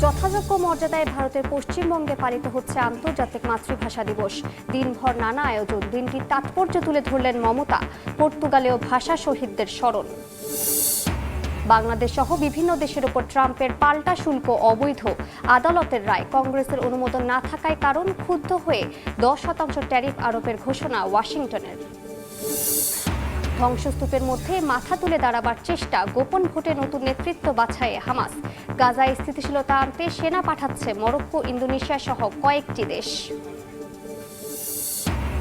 যথাযোগ্য মর্যাদায় ভারতের পশ্চিমবঙ্গে পালিত হচ্ছে আন্তর্জাতিক মাতৃভাষা দিবস। দিনভর নানা আয়োজন, দিনটির তাৎপর্য তুলে ধরলেন মমতা। পর্তুগালেও ভাষা শহীদদের স্মরণ। বাংলাদেশ সহ বিভিন্ন দেশের উপর ট্রাম্পের পাল্টা শুল্ক অবৈধ। আদালতের রায়, কংগ্রেসের অনুমোদন না থাকায় কারণ, ক্ষুব্ধ হয়ে 10% ট্যারিফ আরোপের ঘোষণা ওয়াশিংটনের। ধ্বংসস্তূপের মধ্যে মাথা তুলে দাঁড়াবার চেষ্টা, গোপন ভোটে নতুন নেতৃত্ব বাছাইয়ে হামাস। গাজায় স্থিতিশীলতা আনতে সেনা পাঠাচ্ছে মরক্কো, ইন্দোনেশিয়া সহ কয়েকটি দেশ।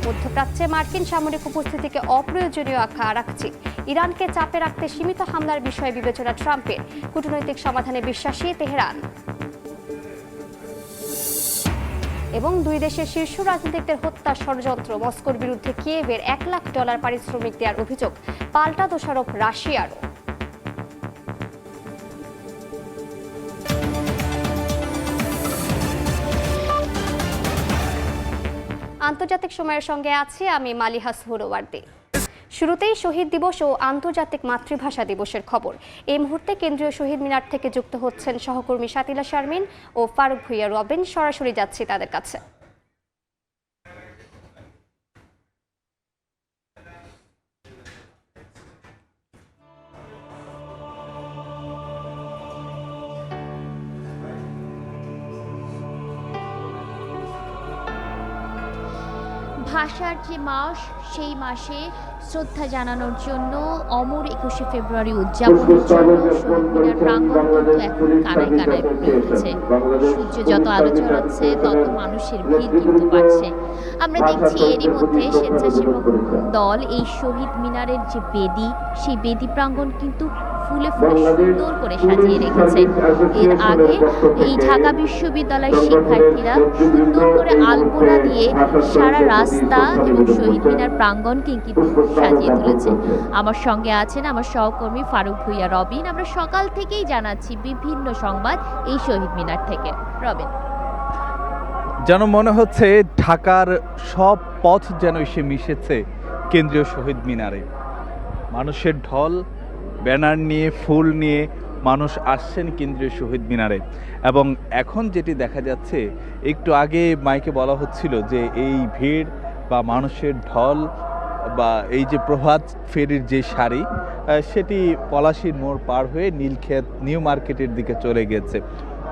মধ্যপ্রাচ্যে মার্কিন সামরিক উপস্থিতিকে অপ্রয়োজনীয় আখ্যা রাখছে। ইরানকে চাপে রাখতে সীমিত হামলার বিষয়ে বিবেচনা ট্রাম্পের। কূটনৈতিক সমাধানে বিশ্বাসী তেহরান। এবং দুই দেশের শীর্ষ রাজনীতিকদের হত্যার ষড়যন্ত্র, মস্কোর বিরুদ্ধে কিয়েভের $1 লাখ পারিশ্রমিক দেওয়ার অভিযোগ, পাল্টা দোষারোপ রাশিয়ারও। আন্তর্জাতিক সময়ের সঙ্গে আছি আমি মালিহা সুহরওয়ার্দী। শুরুতেই শহীদ দিবস ও আন্তর্জাতিক মাতৃভাষা দিবসের খবর। এই মুহূর্তে কেন্দ্রীয় শহীদ মিনার থেকে যুক্ত হচ্ছেন সহকর্মী সাতিলা শারমিন ও ফারুক ভুইয়া রবিন। সরাসরি যাচ্ছি তাদের কাছে। ভাষার যে মাস, সেই মাসে শ্রদ্ধা জানানোর জন্য অমর 21শে ফেব্রুয়ারি উদযাপনের জন্য শহীদ মিনার প্রাঙ্গণ কিন্তু এখন কানায় কানায় ভরে উঠেছে। সূর্য যত আলো ছড়াচ্ছে তত মানুষের ভিড় কিন্তু বাড়ছে। আমরা দেখছি এরই মধ্যে স্বেচ্ছাসেবক দল এই শহীদ মিনারের যে বেদি, সেই বেদি প্রাঙ্গণ কিন্তু ফুলে ফুলে সুন্দর করে সাজিয়ে রেখেছে। এর আগে এই ঢাকা বিশ্ববিদ্যালয়ের শিক্ষার্থীরা সুন্দর করে আলপনা দিয়ে সারা রাস্তা এবং শহীদ মিনার প্রাঙ্গণকে কিন্তু সাজিয়ে তুলেছে। আমার সঙ্গে আছেন আমার সহকর্মী ফারুক ভুইয়া রবিন। আমরা সকাল থেকেই জানাচ্ছি বিভিন্ন সংবাদ এই শহীদ মিনার থেকে। রবিন, যেন মনে হচ্ছে ঢাকার সব পথ যেন এসে মিশেছে কেন্দ্রীয় শহীদ মিনারে। মানুষের ঢল, ব্যানার নিয়ে, ফুল নিয়ে মানুষ আসছেন কেন্দ্রীয় শহীদ মিনারে। এবং এখন যেটি দেখা যাচ্ছে, একটু আগে মাইকে বলা হচ্ছিল যে এই ভিড় বা মানুষের ঢল বা এই যে প্রভাত ফেরির যে সারি, সেটি পলাশীর মোড় পার হয়ে নীলক্ষেত নিউ মার্কেটের দিকে চলে গেছে।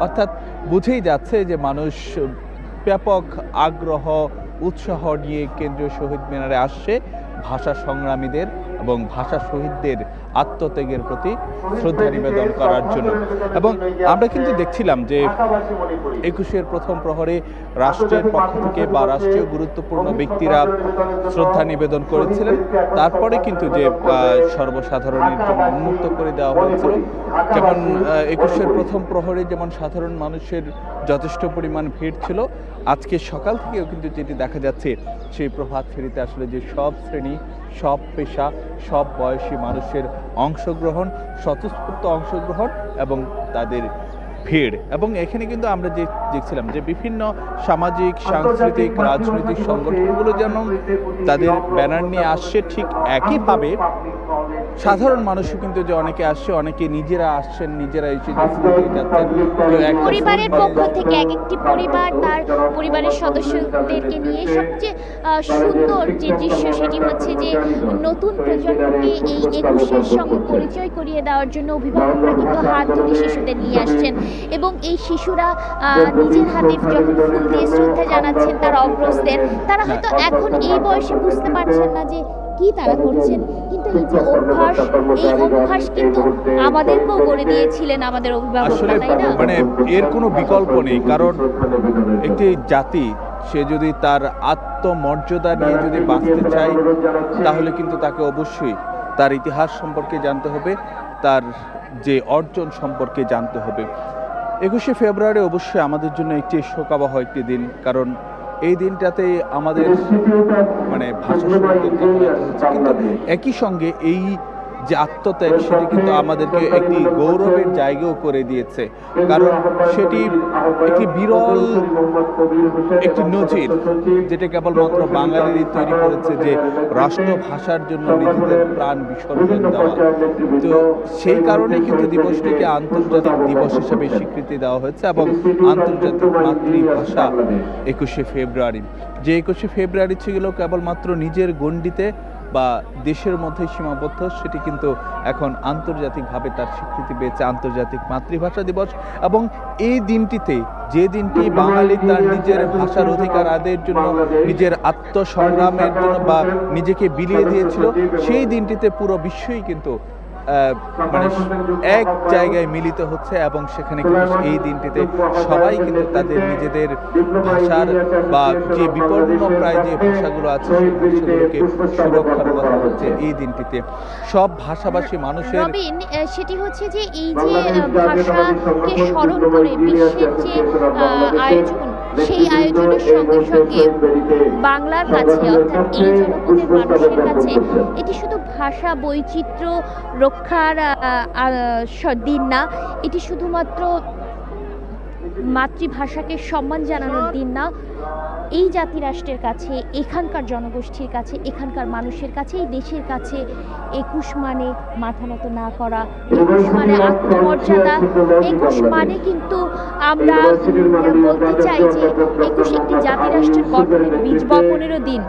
অর্থাৎ বুঝেই যাচ্ছে যে মানুষ ব্যাপক আগ্রহ, উৎসাহ নিয়ে কেন্দ্রীয় শহীদ মিনারে আসছে ভাষা সংগ্রামীদের এবং ভাষা শহীদদের আত্মত্যাগের প্রতি শ্রদ্ধা নিবেদন করার জন্য। এবং আমরা কিন্তু দেখছিলাম যে 21শের প্রথম প্রহরে রাষ্ট্রের পক্ষ থেকে বা রাষ্ট্রীয় গুরুত্বপূর্ণ ব্যক্তিরা শ্রদ্ধা নিবেদন করেছিলেন। তারপরে কিন্তু যে সর্বসাধারণের জন্য উন্মুক্ত করে দেওয়া হয়েছিল। যেমন 21শের প্রথম প্রহরে যেমন সাধারণ মানুষের যথেষ্ট পরিমাণ ভিড় ছিল, আজকে সকাল থেকেও কিন্তু যেটি দেখা যাচ্ছে সেই প্রভাত ফেরিতে আসলে যে সব শ্রেণী, সব পেশা, সব বয়সী মানুষের অংশগ্রহণ, স্বতঃস্ফূর্ত অংশগ্রহণ এবং তাদের ভিড়। এবং এখানে কিন্তু আমরা যে দেখছিলাম যে বিভিন্ন সামাজিক, সাংস্কৃতিক, রাজনৈতিক সংগঠনগুলো যেমন তাদের ব্যানার নিয়ে আসছে, ঠিক একইভাবে সাধারণ মানুষও কিন্তু যে অনেকে আসছে, অনেকে নিজেরা আসছেন, নিজেরা এসে যাচ্ছেন। পরিবারের পক্ষ থেকে এক একটি পরিবার তার পরিবারের সদস্যদেরকে নিয়ে সবচেয়ে সুন্দর যে দৃশ্য, সেটি হচ্ছে যে নতুন প্রজন্মকে এই 21শের সঙ্গে পরিচয় করিয়ে দেওয়ার জন্য অভিভাবকরা কিন্তু হাত ধরে শিশুদের নিয়ে আসছেন এবং এই শিশুরা নিজের হাতে যখন ফুল দিয়ে শ্রদ্ধা জানাচ্ছেন তার অগ্রজদের, তারা হয়তো এখন এই বয়সে বুঝতে পারছেন না যে কি তারা করছেন, কিন্তু এই যে অভ্যাস, এই অভ্যাস কিন্তু আমাদেরকেও গড়ে দিয়েছিলেন আমাদের অভিভাবকরা, তাই না? মানে এর কোনো বিকল্প নেই। কারণ একটি জাতি সে যদি তার আত্মমর্যাদা নিয়ে যদি বাঁচতে চায়, তাহলে কিন্তু তাকে অবশ্যই তার ইতিহাস সম্পর্কে জানতে হবে, তার যে অর্জন সম্পর্কে জানতে হবে। 21শে ফেব্রুয়ারি অবশ্যই আমাদের জন্য একটি শোকাবহ একটি দিন। কারণ এই দিনটাতে আমাদের ভাষা শহীদদের কথা হচ্ছে, কিন্তু একই সঙ্গে এই যে আত্মত্যাগ, সেটি কিন্তু আমাদেরকে একটি গৌরবের জায়গাও করে দিয়েছে। কারণ সেটি একটি বিরল একটি নজির, যেটা কেবলমাত্র বাঙালিরই তৈরি করেছে, যে রাষ্ট্রভাষার জন্য নিজেদের প্রাণ বিসর্জন দেওয়া। তো সেই কারণে কিন্তু দিবসটিকে আন্তর্জাতিক দিবস হিসেবে স্বীকৃতি দেওয়া হয়েছে এবং আন্তর্জাতিক মাতৃভাষা 21শে ফেব্রুয়ারি, যে 21শে ফেব্রুয়ারি ছিল কেবলমাত্র নিজের গণ্ডিতে বা দেশের মধ্যে সীমাবদ্ধ, সেটি কিন্তু এখন আন্তর্জাতিকভাবে তার স্বীকৃতি পেয়েছে, আন্তর্জাতিক মাতৃভাষা দিবস। এবং এই দিনটিতে, যে দিনটি বাঙালি তার নিজের ভাষার অধিকার আদায়ের জন্য, নিজের আত্মসংগ্রামের জন্য বা নিজেকে বিলিয়ে দিয়েছিল, সেই দিনটিতে পুরো বিশ্বই কিন্তু মানে এক জায়গায় মিলিত হচ্ছে এবং সেখানে কিন্তু এই দিনটিতে সবাই কিন্তু তাদের নিজেদের ভাষার বা যে বিপন্ন প্রায় যে ভাষাগুলো আছে সেই ভাষাগুলোকে সুরক্ষার কথা হচ্ছে এই দিনটিতে। সব ভাষাভাষী মানুষের রবিন, সেটি হচ্ছে যে এই যে ভাষাকে স্মরণ করে বিশ্বের যে আয়োজন, সেই আয়োজনের সঙ্গে সঙ্গে বাংলার কাছে, অর্থাৎ এই জনপদের মানুষের কাছে এটি শুধু ভাষা বৈচিত্র্য রক্ষার দিন না, এটি শুধুমাত্র মাতৃভাষাকে সম্মান জানানোর দিন না, এই জাতিরাষ্ট্রের কাছে, এখানকার জনগোষ্ঠীর কাছে, এখানকার মানুষের কাছে, এই দেশের কাছে 21 মানে মাথা নত না করা, 21 মানে আত্মমর্যাদা, 21 মানে কিন্তু আমরা বলতে চাই যে 21 একটি জাতিরাষ্ট্রের গঠনের বীজ বপনেরও দিন।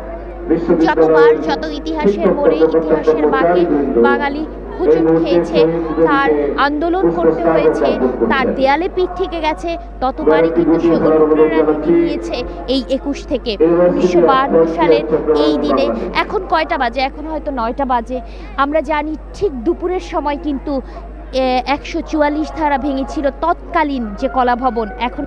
যতবার, যত ইতিহাসের মোড়ে, ইতিহাসের বাঁকে বাঙালি হুজুট খেয়েছে, তার আন্দোলন করতে হয়েছে, তার দেয়ালে পিঠ থেকে গেছে, ততবারই কিন্তু সে অনুপ্রেরণা নিয়েছে এই 21 থেকে। 1952 সালের এই দিনে, এখন কয়টা বাজে? এখন হয়তো 9টা বাজে। আমরা জানি ঠিক দুপুরের সময় কিন্তু 144 ধারা ভেঙেছিল তৎকালীন যে কলাভবন। এখন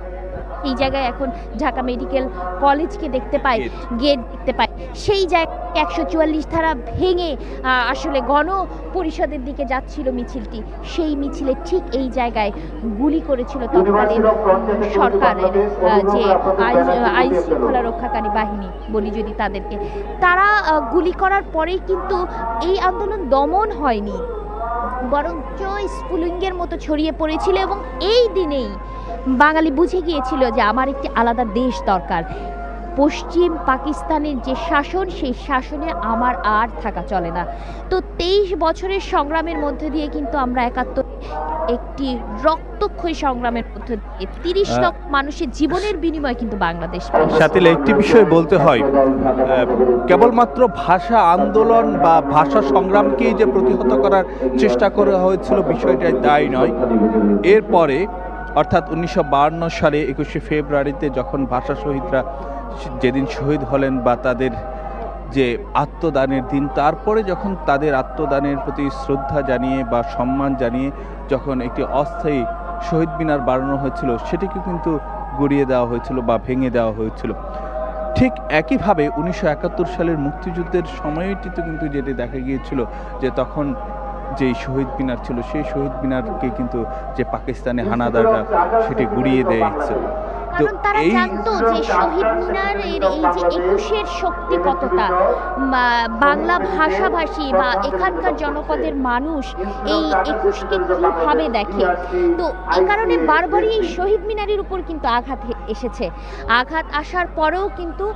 এই জায়গায় এখন ঢাকা মেডিকেল কলেজকে দেখতে পাই, গেট দেখতে পাই। সেই জায়গায় 144 ধারা ভেঙে আসলে গণপরিষদের দিকে যাচ্ছিল মিছিলটি। সেই মিছিলে ঠিক এই জায়গায় গুলি করেছিল তৎকালীন সরকারের যে আইন শৃঙ্খলা রক্ষাকারী বাহিনী বলি যদি তাদেরকে। তারা গুলি করার পরেই কিন্তু এই আন্দোলন দমন হয়নি, বরঞ্চ স্ফুলিঙ্গের মতো ছড়িয়ে পড়েছিল। এবং এই দিনেই বাঙালি বুঝে গিয়েছিল যে আমার একটি আলাদা দেশ দরকার। পশ্চিম পাকিস্তানের যে শাসন, সেই শাসনে আমার আর থাকা চলে না। তো 23 বছরের সংগ্রামের মধ্যে দিয়ে কিন্তু আমরা 71 একটি রক্তক্ষয়ী সংগ্রামের মধ্যে দিয়ে 30 লক্ষ মানুষের জীবনের বিনিময়ে কিন্তু বাংলাদেশ পেয়েছে। সাথে একটি বিষয় বলতে হয়, কেবলমাত্র ভাষা আন্দোলন বা ভাষা সংগ্রামকেই যে প্রতিহত করার চেষ্টা করা হয়েছিল বিষয়টা তাই নয়। এরপরে অর্থাৎ 1952 সালে 21শে ফেব্রুয়ারিতে যখন ভাষা শহীদরা যেদিন শহীদ হলেন বা তাদের যে আত্মদানের দিন, তারপরে যখন তাদের আত্মদানের প্রতি শ্রদ্ধা জানিয়ে বা সম্মান জানিয়ে যখন একটি অস্থায়ী শহীদ মিনার বানানো হয়েছিল, সেটিকে কিন্তু গুড়িয়ে দেওয়া হয়েছিল বা ভেঙে দেওয়া হয়েছিল। ঠিক একইভাবে 1971 সালের মুক্তিযুদ্ধের সময়টিতে কিন্তু যেটি দেখা গিয়েছিল যে তখন যেই শহীদ মিনার ছিল, সেই শহীদ মিনারকে কিন্তু যে পাকিস্তানি হানাদাররা সেটি গুড়িয়ে দিয়েছে। কারণ তারা জানতো যে শহীদ মিনারের এই যে 21-এর শক্তি কতটা। বাংলা ভাষাভাষী বা এখানকার জনপদের মানুষ এই 21কে কিভাবে দেখে, তো এই কারণে বারবারই এই শহীদ মিনারের উপর কিন্তু আঘাত এসেছে। আঘাত আসার পরেও কিন্তু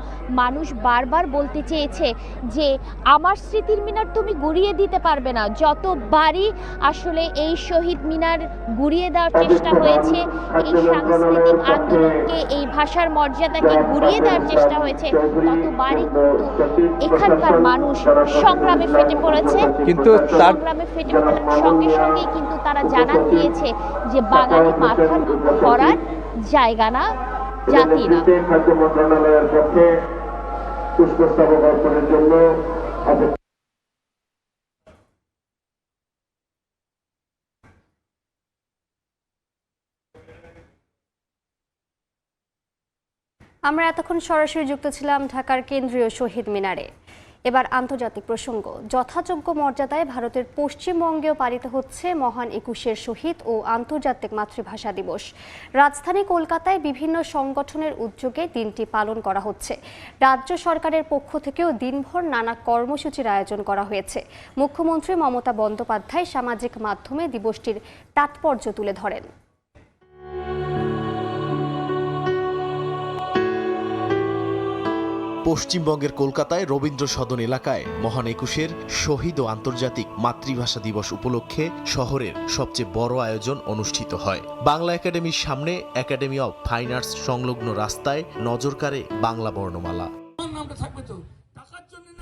মানুষ বারবার বলতে চেয়েছে যে আমার স্মৃতির মিনার তুমি গুড়িয়ে দিতে পারবে না। যতবারই আসলে এই শহীদ মিনার গুড়িয়ে দেওয়ার চেষ্টা হয়েছে, এই সাংস্কৃতিক আন্দোলনকে, এই ভাষার মর্যাদাকে গুড়িয়ে দেওয়ার চেষ্টা হয়েছে, ততবারই কিন্তু এখানকার মানুষ সংগ্রামে ফেটে পড়েছে। কিন্তু সংগ্রামে ফেটে পড়ার সঙ্গে সঙ্গেই কিন্তু তারা জানান দিয়েছে যে বাঙালি মাথা করার জায়গা না, জাতি না। খাদ্য মন্ত্রণালয়ের পক্ষে পুষ্পস্তবক অর্পণের জন্য আমরা এতক্ষণ সরাসরি যুক্ত ছিলাম ঢাকার কেন্দ্রীয় শহীদ মিনারে। এবার আন্তর্জাতিক প্রসঙ্গ। যথাযোগ্য মর্যাদায় ভারতের পশ্চিমবঙ্গেও পালিত হচ্ছে মহান একুশের শহীদ ও আন্তর্জাতিক মাতৃভাষা দিবস। রাজধানী কলকাতায় বিভিন্ন সংগঠনের উদ্যোগে দিনটি পালন করা হচ্ছে। রাজ্য সরকারের পক্ষ থেকেও দিনভর নানা কর্মসূচির আয়োজন করা হয়েছে। মুখ্যমন্ত্রী মমতা বন্দ্যোপাধ্যায় সামাজিক মাধ্যমে দিবসটির তাৎপর্য তুলে ধরেন। পশ্চিমবঙ্গের কলকাতায় রবীন্দ্র সদন এলাকায় মহান একুশের শহীদ ও আন্তর্জাতিক মাতৃভাষা দিবস উপলক্ষে শহরের সবচেয়ে বড় আয়োজন অনুষ্ঠিত হয়। বাংলা একাডেমির সামনে একাডেমি অব ফাইন আর্টস সংলগ্ন রাস্তায় নজর কাড়ে বাংলা বর্ণমালা।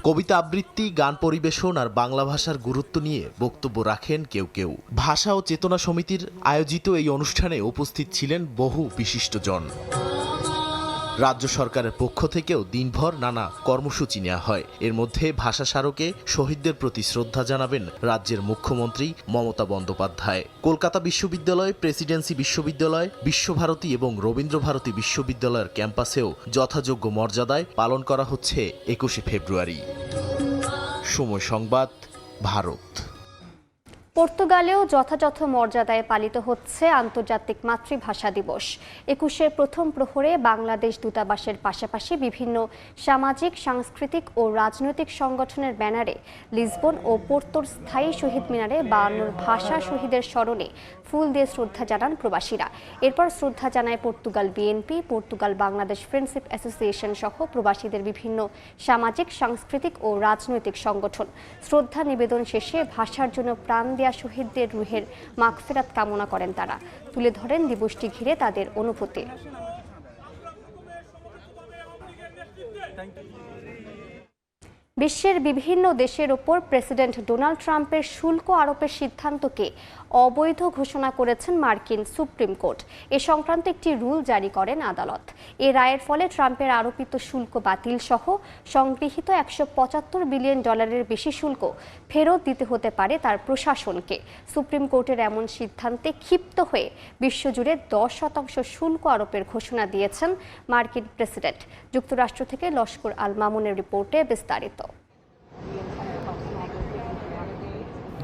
কবিতা আবৃত্তি, গান পরিবেশন আর বাংলা ভাষার গুরুত্ব নিয়ে বক্তব্য রাখেন কেউ কেউ। ভাষা ও চেতনা সমিতির আয়োজিত এই অনুষ্ঠানে উপস্থিত ছিলেন বহু বিশিষ্টজন। রাজ্য সরকারের পক্ষ থেকেও দিনভর নানা কর্মসূচি নেওয়া হয়। এর মধ্যে ভাষা স্মারকে শহীদদের প্রতি শ্রদ্ধা জানাবেন রাজ্যের মুখ্যমন্ত্রী মমতা বন্দ্যোপাধ্যায়। কলকাতা বিশ্ববিদ্যালয়, প্রেসিডেন্সি বিশ্ববিদ্যালয়, বিশ্বভারতী এবং রবীন্দ্রভারতী বিশ্ববিদ্যালয়ের ক্যাম্পাসেও যথাযোগ্য মর্যাদায় পালন করা হচ্ছে 21শে ফেব্রুয়ারি। সময় সংবাদ, ভারত। পর্তুগালেও যথাযথ মর্যাদায় পালিত হচ্ছে আন্তর্জাতিক মাতৃভাষা দিবস। 21শে প্রথম প্রহরে বাংলাদেশ দূতাবাসের পাশাপাশি বিভিন্ন সামাজিক, সাংস্কৃতিক ও রাজনৈতিক সংগঠনের ব্যানারে লিসবন ও পোর্তোর স্থায়ী শহীদ মিনারে 52 ভাষা শহীদের স্মরণে ফুল দিয়ে শ্রদ্ধা জানান প্রবাসীরা। এরপর শ্রদ্ধা জানায় Portugal BNP, Portugal Bangladesh friendship association সহ প্রবাসীদের বিভিন্ন সামাজিক, সাংস্কৃতিক ও রাজনৈতিক সংগঠন। শ্রদ্ধা নিবেদন শেষে ভাষার জন্য প্রাণ দেয়া শহীদদের রুহের মাগফিরাত কামনা করেন তারা। তুলে ধরেন দিবসটি ঘিরে তাদের অনুভূতি। বিশ্বের বিভিন্ন দেশের ওপর প্রেসিডেন্ট ডোনাল্ড ট্রাম্পের শুল্ক আরোপের সিদ্ধান্তকে অবৈধ ঘোষণা করেছেন মার্কিন সুপ্রিম কোর্ট। এ সংক্রান্ত একটি রুল জারি করেন আদালত। এ রায়ের ফলে ট্রাম্পের আরোপিত শুল্ক বাতিল সহ সংগৃহীত $175 বিলিয়ন বেশি শুল্ক ফেরত দিতে হতে পারে তার প্রশাসনকে। সুপ্রিম কোর্টের এমন সিদ্ধান্তে ক্ষিপ্ত হয়ে বিশ্বজুড়ে 10% শুল্ক আরোপের ঘোষণা দিয়েছেন মার্কিন প্রেসিডেন্ট। যুক্তরাষ্ট্র থেকে লস্কর আল মামুনের রিপোর্টে বিস্তারিত।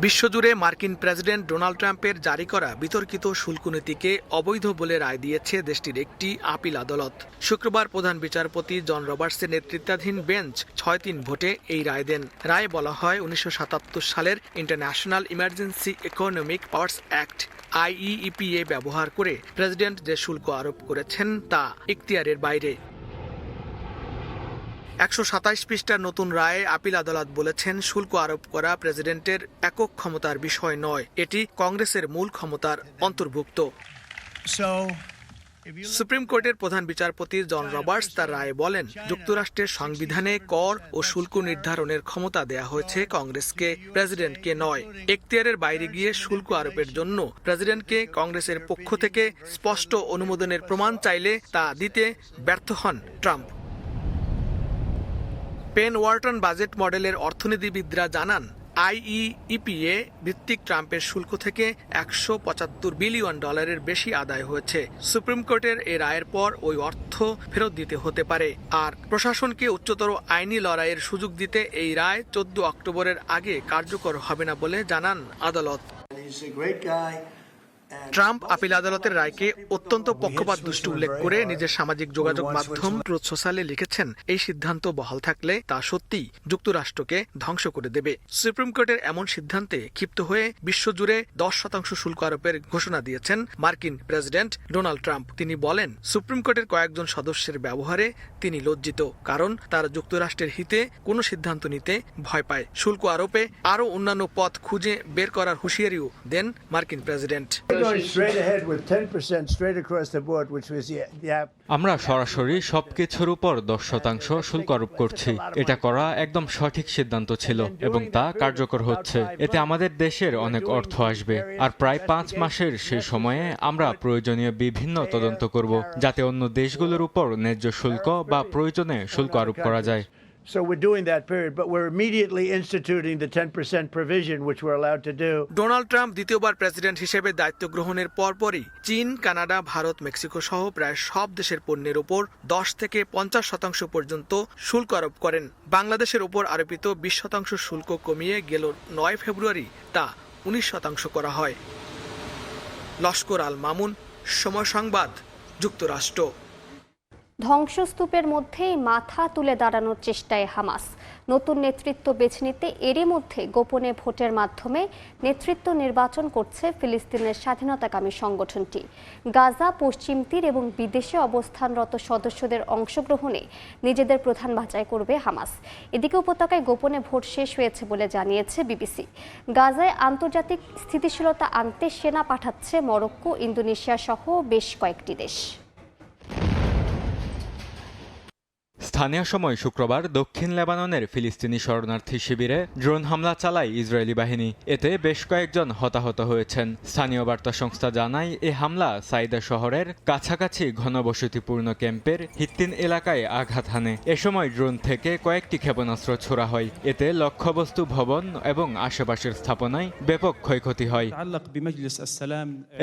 বিশ্বজুড়ে মার্কিন প্রেসিডেন্ট ডোনাল্ড ট্রাম্পের জারি করা বিতর্কিত শুল্ক নীতিকে অবৈধ বলে রায় দিয়েছে দেশটির একটি আপিল আদালত। শুক্রবার প্রধান বিচারপতি জন রবার্টসের নেতৃত্বাধীন বেঞ্চ 6-3 ভোটে এই রায় দেন। রায়ে বলা হয় 1977 সালের international emergency economic powers act IEEPA ব্যবহার করে প্রেসিডেন্ট যে শুল্ক আরোপ করেছেন তা ইখতিয়ারের বাইরে। 127 পৃষ্ঠার নতুন রায়ে আপিল আদালত বলেছেন, শুল্ক আরোপ করা প্রেসিডেন্টের একক ক্ষমতার বিষয় নয়, এটি কংগ্রেসের মূল ক্ষমতার অন্তর্ভুক্ত। সুপ্রিম কোর্টের প্রধান বিচারপতি জন রবার্টস তার রায়ে বলেন, যুক্তরাষ্ট্রের সংবিধানে কর ও শুল্ক নির্ধারণের ক্ষমতা দেয়া হয়েছে কংগ্রেসকে, প্রেসিডেন্টকে নয়। এখতিয়ারের বাইরে গিয়ে শুল্ক আরোপের জন্য প্রেসিডেন্টকে কংগ্রেসের পক্ষ থেকে স্পষ্ট অনুমোদনের প্রমাণ চাইলে তা দিতে ব্যর্থ হন ট্রাম্প। পেন ওয়ার্টন বাজেট মডেলের অর্থনীতিবিদরা জানান, IEEPA ভিত্তিক ট্রাম্পের শুল্ক থেকে $175 বিলিয়ন বেশি আদায় হয়েছে। সুপ্রিম কোর্টের এ রায়ের পর ওই অর্থ ফেরত দিতে হতে পারে। আর প্রশাসনকে উচ্চতর আইনি লড়াইয়ের সুযোগ দিতে এই রায় 14 অক্টোবরের আগে কার্যকর হবে না বলে জানান আদালত। ট্রাম্প আপিল আদালতের রায়কে অত্যন্ত পক্ষপাত দুষ্ট উল্লেখ করে নিজের সামাজিক যোগাযোগ মাধ্যম ট্রুথ সোশ্যালে লিখেছেন, এই সিদ্ধান্ত বহাল থাকলে তা সত্যিই যুক্তরাষ্ট্রকে ধ্বংস করে দেবে। সুপ্রিম কোর্টের এমন সিদ্ধান্তে ক্ষিপ্ত হয়ে বিশ্বজুড়ে 10% শুল্ক আরোপের ঘোষণা দিয়েছেন মার্কিন প্রেসিডেন্ট ডোনাল্ড ট্রাম্প। তিনি বলেন, সুপ্রিম কোর্টের কয়েকজন সদস্যের ব্যবহারে তিনি লজ্জিত, কারণ তারা যুক্তরাষ্ট্রের হিতে কোনো সিদ্ধান্ত নিতে ভয় পায়। শুল্ক আরোপে আরও অন্যান্য পথ খুঁজে বের করার হুঁশিয়ারিও দেন মার্কিন প্রেসিডেন্ট। আমরা সরাসরি সবকিছুর উপর 10% শুল্ক আরোপ করছি। এটা করা একদম সঠিক সিদ্ধান্ত ছিল এবং তা কার্যকর হচ্ছে। এতে আমাদের দেশের অনেক অর্থ আসবে। আর প্রায় 5 মাসের সেই সময়ে আমরা প্রয়োজনীয় বিভিন্ন তদন্ত করব, যাতে অন্য দেশগুলোর উপর ন্যায্য শুল্ক বা প্রয়োজনে শুল্ক আরোপ করা যায়। So we're doing that period, but we're immediately instituting the 10% provision, which we're allowed to do. Donald Trump দ্বিতীয়বার প্রেসিডেন্ট হিসেবে দায়িত্ব গ্রহণের পরপরই চীন, কানাডা, ভারত, মেক্সিকো সহ প্রায় সব দেশের পণ্যের ওপর 10 থেকে 50% পর্যন্ত শুল্ক আরোপ করেন। বাংলাদেশের ওপর আরোপিত 20% শুল্ক কমিয়ে গেল 9 ফেব্রুয়ারি তা 19% করা হয়। লস্কর আল মামুন, সময় সংবাদ, যুক্তরাষ্ট্র। ধ্বংসস্তূপের মধ্যেই মাথা তুলে দাঁড়ানোর চেষ্টায় হামাস। নতুন নেতৃত্ব বেছে নিতে এরই মধ্যে গোপনে ভোটের মাধ্যমে নেতৃত্ব নির্বাচন করছে ফিলিস্তিনের স্বাধীনতাকামী সংগঠনটি। গাজা, পশ্চিম তীর এবং বিদেশে অবস্থানরত সদস্যদের অংশগ্রহণে নিজেদের প্রধান বাছাই করবে হামাস। এদিকে উপত্যকায় গোপনে ভোট শেষ হয়েছে বলে জানিয়েছে বিবিসি। গাজায় আন্তর্জাতিক স্থিতিশীলতা আনতে সেনা পাঠাচ্ছে মরক্কো, ইন্দোনেশিয়া সহ বেশ কয়েকটি দেশ। স্থানীয় সময় শুক্রবার দক্ষিণ লেবাননের ফিলিস্তিনি শরণার্থী শিবিরে ড্রোন হামলা চালায় ইসরায়েলি বাহিনী। এতে বেশ কয়েকজন হতাহত হয়েছেন। স্থানীয় বার্তা সংস্থা জানায় এই হামলা সাইদা শহরের কাছাকাছি ঘনবসতিপূর্ণ ক্যাম্পের হিত্তিন এলাকায় আঘাত হানে। এ সময় ড্রোন থেকে কয়েকটি ক্ষেপণাস্ত্র ছোড়া হয়। এতে লক্ষ্যবস্তু ভবন এবং আশেপাশের স্থাপনায় ব্যাপক ক্ষয়ক্ষতি হয়।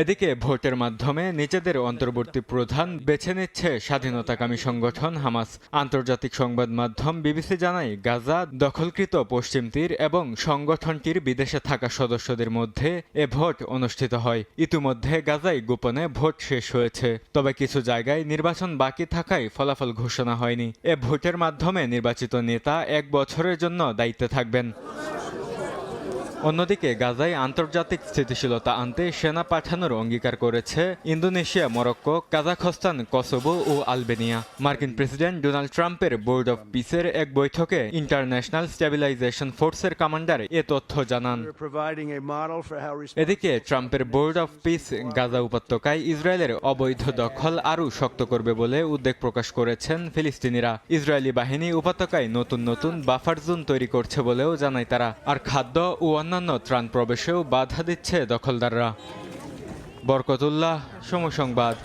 এদিকে ভোটের মাধ্যমে নিজেদের অন্তর্বর্তী প্রধান বেছে নিচ্ছে স্বাধীনতাকামী সংগঠন হামাস। আন্তর্জাতিক সংবাদ মাধ্যম বিবিসি জানায়, গাজা দখলকৃত পশ্চিম তীর এবং সংগঠনটির বিদেশে থাকা সদস্যদের মধ্যে এ ভোট অনুষ্ঠিত হয়। ইতিমধ্যে গাজায় গোপনে ভোট শেষ হয়েছে, তবে কিছু জায়গায় নির্বাচন বাকি থাকায় ফলাফল ঘোষণা হয়নি। এ ভোটের মাধ্যমে নির্বাচিত নেতা 1 বছরের জন্য দায়িত্বে থাকবেন। অন্যদিকে গাজায় আন্তর্জাতিক স্থিতিশীলতা আনতে সেনা পাঠানোর অঙ্গীকার করেছে ইন্দোনেশিয়া, মরক্কো, কাজাখস্তান, কসোভো ও আলবেনিয়া। মার্কিন প্রেসিডেন্ট ডোনাল্ড ট্রাম্পের বোর্ড অফ পিসের এক বৈঠকে ইন্টারন্যাশনাল স্টেবিলাইজেশন ফোর্সের কমান্ডার এ তথ্য জানান। এদিকে ট্রাম্পের বোর্ড অফ পিস গাজা উপত্যকায় ইসরায়েলের অবৈধ দখল আরও শক্ত করবে বলে উদ্বেগ প্রকাশ করেছেন ফিলিস্তিনিরা। ইসরায়েলি বাহিনী উপত্যকায় নতুন নতুন বাফার জোন তৈরি করছে বলেও জানায় তারা। আর খাদ্য ও অন্যান্য ত্রাণ প্রবেশেও বাধা দিচ্ছে দখলদাররা। বরকতুল্লাহ, সময় সংবাদ।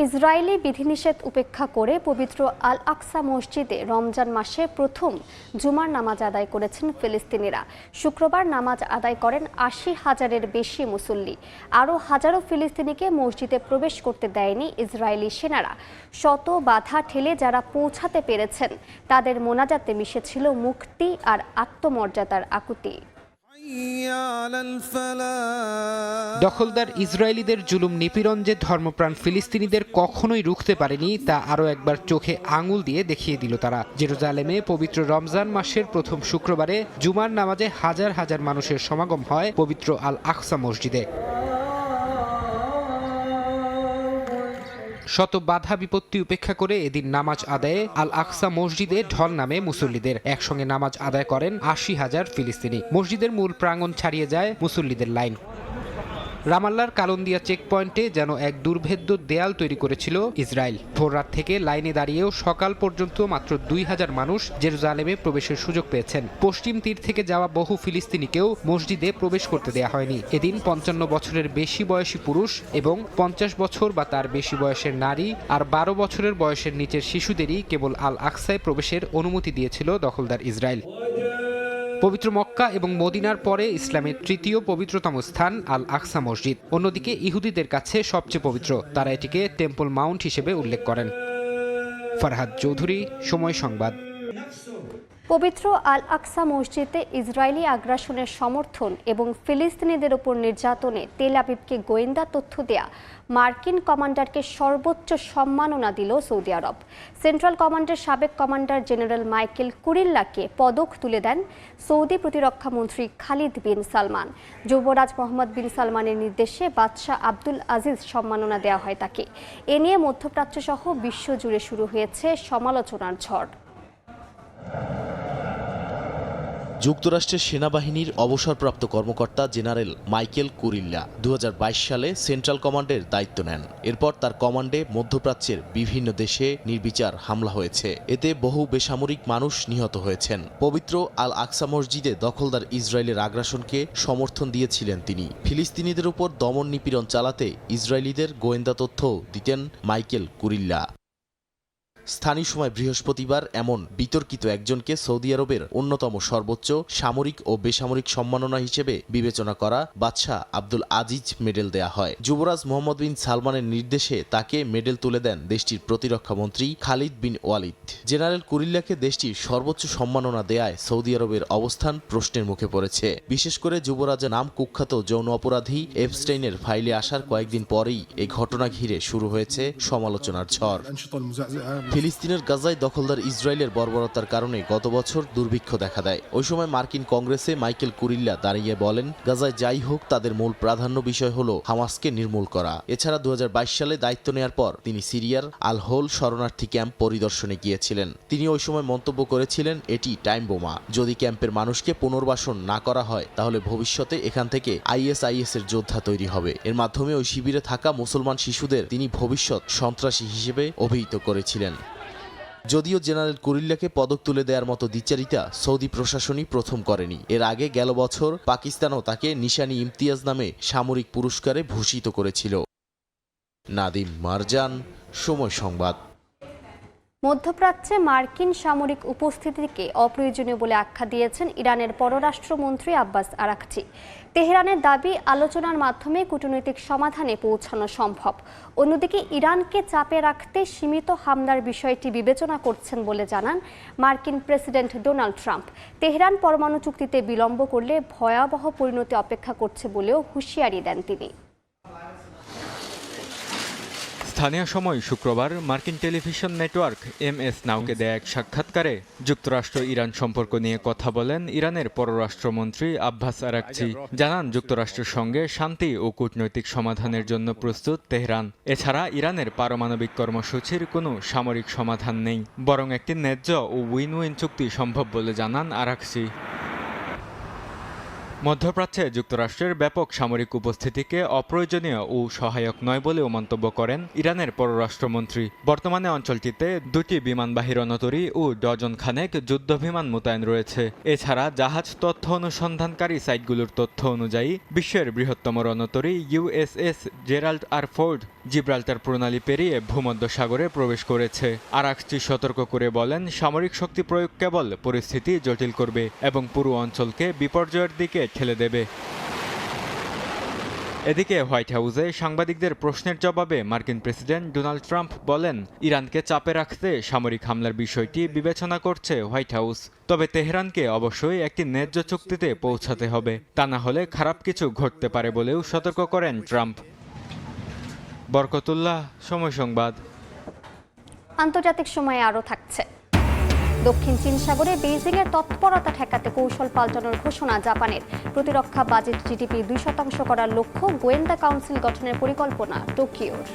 ইসরায়েলি বিধিনিষেধ উপেক্ষা করে পবিত্র আল আকসা মসজিদে রমজান মাসে প্রথম জুমার নামাজ আদায় করেছেন ফিলিস্তিনিরা। শুক্রবার নামাজ আদায় করেন 80,000-এর বেশি মুসল্লি। আরও হাজারো ফিলিস্তিনিকে মসজিদে প্রবেশ করতে দেয়নি ইসরায়েলি সেনারা। শত বাধা ঠেলে যারা পৌঁছাতে পেরেছেন তাদের মোনাজাতে মিশেছিল মুক্তি আর আত্মমর্যাদার আকুতি। দখলদার ইসরায়েলিদের জুলুম নিপীড়ন যে ধর্মপ্রাণ ফিলিস্তিনিদের কখনোই রুখতে পারেনি তা আরও একবার চোখে আঙুল দিয়ে দেখিয়ে দিল তারা। জেরুজালেমে পবিত্র রমজান মাসের প্রথম শুক্রবারে জুমার নামাজে হাজার হাজার মানুষের সমাগম হয় পবিত্র আল আকসা মসজিদে। শত বাধা বিপত্তি উপেক্ষা করে এদিন নামাজ আদায়ে আল আকসা মসজিদে ঢল নামে মুসল্লিদের। একসঙ্গে নামাজ আদায় করেন 80,000 ফিলিস্তিনি। মসজিদের মূল প্রাঙ্গণ ছাড়িয়ে যায় মুসল্লিদের লাইন। রামাল্লার কালন্দিয়া চেকপয়েন্টে যেন এক দুর্ভেদ্য দেয়াল তৈরি করেছিল ইসরায়েল। ভোররাত থেকে লাইনে দাঁড়িয়েও সকাল পর্যন্ত মাত্র 2,000 মানুষ জেরুজালেমে প্রবেশের সুযোগ পেয়েছেন। পশ্চিম তীর থেকে যাওয়া বহু ফিলিস্তিনিকেও মসজিদে প্রবেশ করতে দেয়া হয়নি। এদিন 55 বছরের বেশি বয়সী পুরুষ এবং 50 বছর বা তার বেশি বয়সের নারী আর 12 বছরের বয়সের নিচের শিশুদেরই কেবল আল আকসায় প্রবেশের অনুমতি দিয়েছিল দখলদার ইসরায়েল। পবিত্র মক্কা এবং মদিনার পরে ইসলামের তৃতীয় পবিত্রতম স্থান আল আকসা মসজিদ। অন্যদিকে ইহুদিদের কাছে সবচেয়ে পবিত্র। তারা এটিকে টেম্পল মাউন্ট হিসেবে উল্লেখ করেন। ফরহাদ চৌধুরী, সময় সংবাদ। পবিত্র আল আকসা মসজিদে ইসরায়েলি আগ্রাসনের সমর্থন এবং ফিলিস্তিনিদের উপর নির্যাতনে তেল আবিবকে গোয়েন্দা তথ্য দেয়া মার্কিন কমান্ডারকে সর্বোচ্চ সম্মাননা দিল সৌদি আরব। সেন্ট্রাল কমান্ডের সাবেক কমান্ডার জেনারেল মাইকেল কুরিল্লাকে পদক তুলে দেন সৌদি প্রতিরক্ষা মন্ত্রী খালিদ বিন সালমান। যুবরাজ মোহাম্মদ বিন সালমানের নির্দেশে বাদশাহ আব্দুল আজিজ সম্মাননা দেওয়া হয় তাকে। এ নিয়ে মধ্যপ্রাচ্য সহ বিশ্বজুড়ে শুরু হয়েছে সমালোচনার ঝড়। যুক্তরাষ্ট্রের সেনাবাহিনীর অবসরপ্রাপ্ত কর্মকর্তা জেনারেল মাইকেল কুরিল্লা 2022 সালে সেন্ট্রাল কমান্ডের দায়িত্ব নেন। এরপর তার কমান্ডে মধ্যপ্রাচ্যের বিভিন্ন দেশে নির্বিচার হামলা হয়েছে। এতে বহু বেসামরিক মানুষ নিহত হয়েছেন। পবিত্র আল আকসা মসজিদে দখলদার ইসরায়েলের আগ্রাসনকে সমর্থন দিয়েছিলেন তিনি। ফিলিস্তিনিদের উপর দমন নিপীড়ন চালাতে ইসরায়েলিদের গোয়েন্দা তথ্য দিতেন মাইকেল কুরিল্লা। স্থানীয় সময় বৃহস্পতিবার এমন বিতর্কিত একজনকে সৌদি আরবের অন্যতম সর্বোচ্চ সামরিক ও বেসামরিক সম্মাননা হিসেবে বিবেচনা করা বাদশাহ আব্দুল আজিজ মেডেল দেয়া হয়। যুবরাজ মোহাম্মদ বিন সালমানের নির্দেশে তাকে মেডেল তুলে দেন দেশটির প্রতিরক্ষা মন্ত্রী খালিদ বিন ওয়ালিদ। জেনারেল কুরিল্লাকে দেশটির সর্বোচ্চ সম্মাননা দেয়ায় সৌদি আরবের অবস্থান প্রশ্নের মুখে পড়েছে। বিশেষ করে যুবরাজের নাম কুখ্যাত যৌন অপরাধী এপস্টাইনের ফাইলে আসার কয়েকদিন পরেই এই ঘটনা ঘিরে শুরু হয়েছে সমালোচনার ঝড়। ফিলিস্তিনের গাজায় দখলদার ইসরায়েলের বর্বরতার কারণে গত বছর দুর্ভিক্ষ দেখা দেয়। ওই সময় মার্কিন কংগ্রেসে মাইকেল কুরিল্লা দাঁড়িয়ে বলেন, গাজায় যাই হোক তাদের মূল প্রাধান্য বিষয় হলো হামাসকে নির্মূল করা। এছাড়া 2022 সালে দায়িত্ব নেয়ার পর তিনি সিরিয়ার আল হোল শরণার্থী ক্যাম্প পরিদর্শনে গিয়েছিলেন। তিনি ওই সময় মন্তব্য করেছিলেন, এটি টাইম বোমা। যদি ক্যাম্পের মানুষকে পুনর্বাসন না করা হয় তাহলে ভবিষ্যতে এখান থেকে ISIS এর যোদ্ধা তৈরি হবে। এর মাধ্যমে ওই শিবিরে থাকা মুসলমান শিশুদের তিনি ভবিষ্যৎ সন্ত্রাসী হিসেবে অভিহিত করেছিলেন। যদিও জেনারেল কুরিল্লাকে পদক তুলে দেওয়ার মতো দ্বিচারিতা সৌদি প্রশাসনই প্রথম করেনি। এর আগে গেল বছর পাকিস্তানও তাকে নিশানি ইমতিয়াজ নামে সামরিক পুরস্কারে ভূষিত করেছিল। নাদিম মারজান, সময় সংবাদ। মধ্যপ্রাচ্যে মার্কিন সামরিক উপস্থিতিকে অপ্রয়োজনীয় বলে আখ্যা দিয়েছেন ইরানের পররাষ্ট্রমন্ত্রী আব্বাস আরাকচি। তেহরানের দাবি, আলোচনার মাধ্যমে কূটনৈতিক সমাধানে পৌঁছানো সম্ভব। অন্যদিকে ইরানকে চাপে রাখতে সীমিত হামলার বিষয়টি বিবেচনা করছেন বলে জানান মার্কিন প্রেসিডেন্ট ডোনাল্ড ট্রাম্প। তেহরান পরমাণু চুক্তিতে বিলম্ব করলে ভয়াবহ পরিণতি অপেক্ষা করছে বলেও হুঁশিয়ারি দেন তিনি। স্থানীয় সময় শুক্রবার মার্কিন টেলিভিশন নেটওয়ার্ক MS নাউকে দেয়া এক সাক্ষাৎকারে যুক্তরাষ্ট্র ইরান সম্পর্ক নিয়ে কথা বলেন ইরানের পররাষ্ট্রমন্ত্রী আব্বাস আরাকচি। জানান, যুক্তরাষ্ট্রের সঙ্গে শান্তি ও কূটনৈতিক সমাধানের জন্য প্রস্তুত তেহরান। এছাড়া ইরানের পারমাণবিক কর্মসূচির কোনো সামরিক সমাধান নেই, বরং একটি ন্যায্য ও উইন উইন চুক্তি সম্ভব বলে জানান আরাকচি। মধ্যপ্রাচ্যে যুক্তরাষ্ট্রের ব্যাপক সামরিক উপস্থিতিকে অপ্রয়োজনীয় ও সহায়ক নয় বলেও মন্তব্য করেন ইরানের পররাষ্ট্রমন্ত্রী। বর্তমানে অঞ্চলটিতে 2টি বিমানবাহী রণতরী ও ডজন খানেক যুদ্ধবিমান মোতায়েন রয়েছে। এছাড়া জাহাজ তথ্য অনুসন্ধানকারী সাইটগুলোর তথ্য অনুযায়ী বিশ্বের বৃহত্তম রণতরী USS Gerald R Ford Gibraltar প্রণালী পেরিয়ে ভূমধ্যসাগরে প্রবেশ করেছে। আরাকচি সতর্ক করে বলেন, সামরিক শক্তি প্রয়োগ কেবল পরিস্থিতি জটিল করবে এবং পুরো অঞ্চলকে বিপর্যয়ের দিকে ঠেলে দেবে। এদিকে হোয়াইট হাউসে সাংবাদিকদের প্রশ্নের জবাবে মার্কিন প্রেসিডেন্ট ডোনাল্ড ট্রাম্প বলেন, ইরানকে চাপে রাখতে সামরিক হামলার বিষয়টি বিবেচনা করছে হোয়াইট হাউস। তবে তেহরানকে অবশ্যই একটি ন্যায্য চুক্তিতে পৌঁছাতে হবে, তা না হলে খারাপ কিছু ঘটতে পারে বলেও সতর্ক করেন ট্রাম্প। বরকতুল্লাহ, সময় সংবাদ। আন্তর্জাতিক সময়ে আরও থাকছে। দক্ষিণ চীন সাগরে বেইজিংয়ের তৎপরতা ঠেকাতে কৌশল পাল্টানোর ঘোষণা জাপানের। প্রতিরক্ষা বাজেট GDP 2% করার লক্ষ্য। গোয়েন্দা কাউন্সিল গঠনের পরিকল্পনা টোকিওর।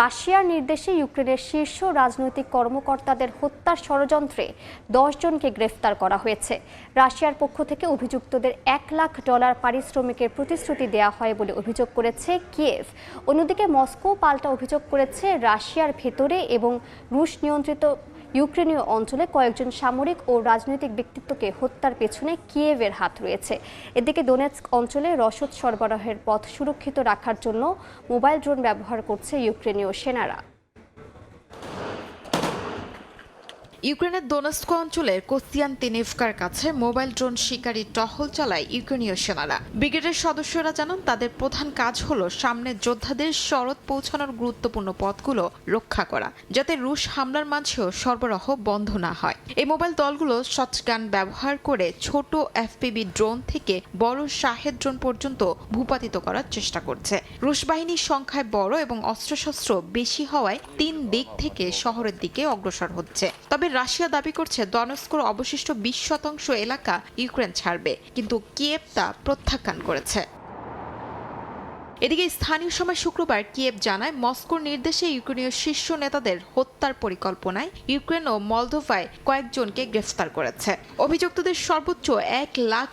রাশিয়ার নির্দেশে ইউক্রেনের শীর্ষ রাজনৈতিক কর্মকর্তাদের হত্যার ষড়যন্ত্রে 10 জনকে গ্রেফতার করা হয়েছে। রাশিয়ার পক্ষ থেকে অভিযুক্তদের $1 লাখ পারিশ্রমিকের প্রতিশ্রুতি দেওয়া হয় বলে অভিযোগ করেছে কিয়েভ। অন্যদিকে মস্কো পাল্টা অভিযোগ করেছে, রাশিয়ার ভেতরে এবং রুশ নিয়ন্ত্রিত ইউক্রেনীয় অঞ্চলে কয়েকজন সামরিক ও রাজনৈতিক ব্যক্তিত্বকে হত্যার পেছনে কিয়েভের হাত রয়েছে। এদিকে ডোনেৎস্ক অঞ্চলে রসদ সরবরাহের পথ সুরক্ষিত রাখার জন্য মোবাইল ড্রোন ব্যবহার করছে ইউক্রেনীয় সেনারা। ইউক্রেনের দোনেৎস্ক অঞ্চলের কোস্তিয়ানতিনিভকার কাছে মোবাইল ড্রোন শিকারী টহল চালায় ইউক্রেনীয় সেনারা। ব্রিগেডের সদস্যরা জানান, তাদের প্রধান কাজ হলো সামনে যোদ্ধাদের শরৎ পৌঁছানোর গুরুত্বপূর্ণ পথগুলো রক্ষা করা, যাতে রুশ হামলার মাঝেও সরবরাহ বন্ধ না হয়। এই মোবাইল দলগুলো শটগান ব্যবহার করে ছোট FPV ড্রোন থেকে বড় শাহেদ ড্রোন পর্যন্ত ভূপাতিত করার চেষ্টা করছে। রুশ বাহিনীর সংখ্যায় বড় এবং অস্ত্রশস্ত্র বেশি হওয়ায় 3 দিক থেকে শহরের দিকে অগ্রসর হচ্ছে। তবে রাশিয়া দাবি করছে ডনেৎস্কের অবশিষ্ট 20% এলাকা ইউক্রেন ছাড়বে, কিন্তু কিয়েভ তা প্রত্যাখ্যান করেছে। এদিকে স্থানীয় সময় শুক্রবার কিয়েভ জানায়, মস্কোর নির্দেশে ইউক্রেনীয় শীর্ষ নেতাদের হত্যার পরিকল্পনায় ইউক্রেন ও মলদোভায় কয়েকজনকে গ্রেফতার করেছে। অভিযুক্তদের সর্বোচ্চ $1 লাখ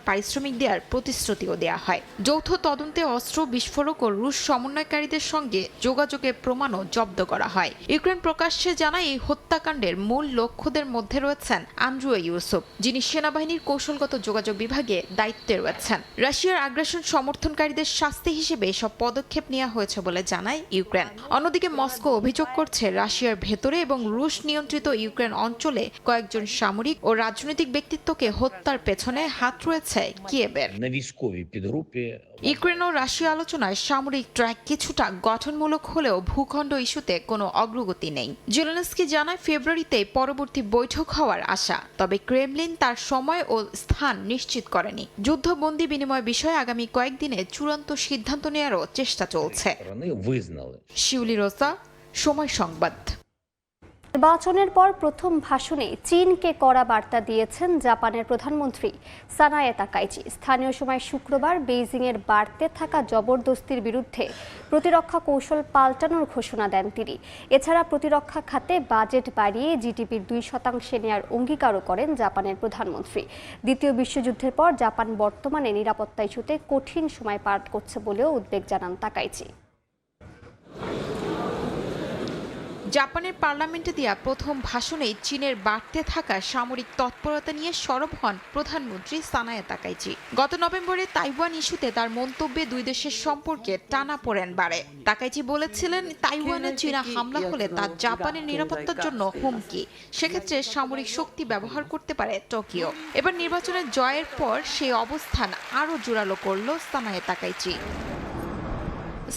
পারিশ্রমিক দেওয়ার প্রতিশ্রুতিও দেওয়া হয়। যৌথ তদন্তে অস্ত্র, বিস্ফোরক ও রুশ সমন্বয়কারীদের সঙ্গে যোগাযোগের প্রমাণও জব্দ করা হয়। ইউক্রেন প্রকাশ্যে জানায়, এই হত্যাকাণ্ডের মূল লক্ষ্যদের মধ্যে রয়েছেন আন্দ্রুই ইউসুফ, যিনি সেনাবাহিনীর কৌশলগত যোগাযোগ বিভাগে দায়িত্বে রয়েছেন। রাশিয়ার আগ্রাসন সমর্থনকারীদের শাস্তি হিসেবে হিসেবে এসব পদক্ষেপ নেওয়া হয়েছে বলে জানায় ইউক্রেন। অন্যদিকে মস্কো অভিযোগ করছে রাশিয়ার ভেতরে এবং রুশ নিয়ন্ত্রিত ইউক্রেন অঞ্চলে কয়েকজন সামরিক ও রাজনৈতিক ব্যক্তিত্বকে হত্যার পেছনে হাত রয়েছে কিয়েভের। ইউক্রেন ও রাশিয়া আলোচনায় সামরিক ট্র্যাক কিছুটা গঠনমূলক হলেও ভূখণ্ড ইস্যুতে কোনো অগ্রগতি নেই। জেলেনস্কি জানায় ফেব্রুয়ারিতে পরবর্তী বৈঠক হওয়ার আশা, তবে ক্রেমলিন তার সময় ও স্থান নিশ্চিত করেনি। যুদ্ধবন্দী বিনিময় বিষয়ে আগামী কয়েকদিনে চূড়ান্ত সিদ্ধান্ত নেওয়ারও চেষ্টা চলছে। শিউলি রোজা, সময় সংবাদ। নির্বাচনের পর প্রথম ভাষণে চীনকে কড়া বার্তা দিয়েছেন জাপানের প্রধানমন্ত্রী সানায়ে তাকাইচি। স্থানীয় সময় শুক্রবার বেইজিংয়ের বাড়তে থাকা জবরদস্তির বিরুদ্ধে প্রতিরক্ষা কৌশল পাল্টানোর ঘোষণা দেন তিনি। এছাড়া প্রতিরক্ষা খাতে বাজেট বাড়িয়ে জিডিপির 2% নেওয়ার অঙ্গীকারও করেন জাপানের প্রধানমন্ত্রী। দ্বিতীয় বিশ্বযুদ্ধের পর জাপান বর্তমানে নিরাপত্তা ইস্যুতে কঠিন সময় পার করছে বলেও উদ্বেগ জানান তাকাইচি। জাপানের পার্লামেন্টে দেয়া প্রথম ভাষণেই চীনের বাড়তে থাকা সামরিক তৎপরতা নিয়ে সরব হন প্রধানমন্ত্রী সানায়ে তাকাইচি। গত নভেম্বরে তাইওয়ান ইস্যুতে তার মন্তব্যে দুই দেশের সম্পর্কে টানাপোড়েন বাড়ে। তাকাইচি বলেছিলেন, তাইওয়ানে চীনা হামলা হলে তা জাপানের নিরাপত্তার জন্য হুমকি, সেক্ষেত্রে সামরিক শক্তি ব্যবহার করতে পারে টোকিও। এবার নির্বাচনের জয়ের পর সেই অবস্থান আরও জোরালো করল সানায়ে তাকাইচি।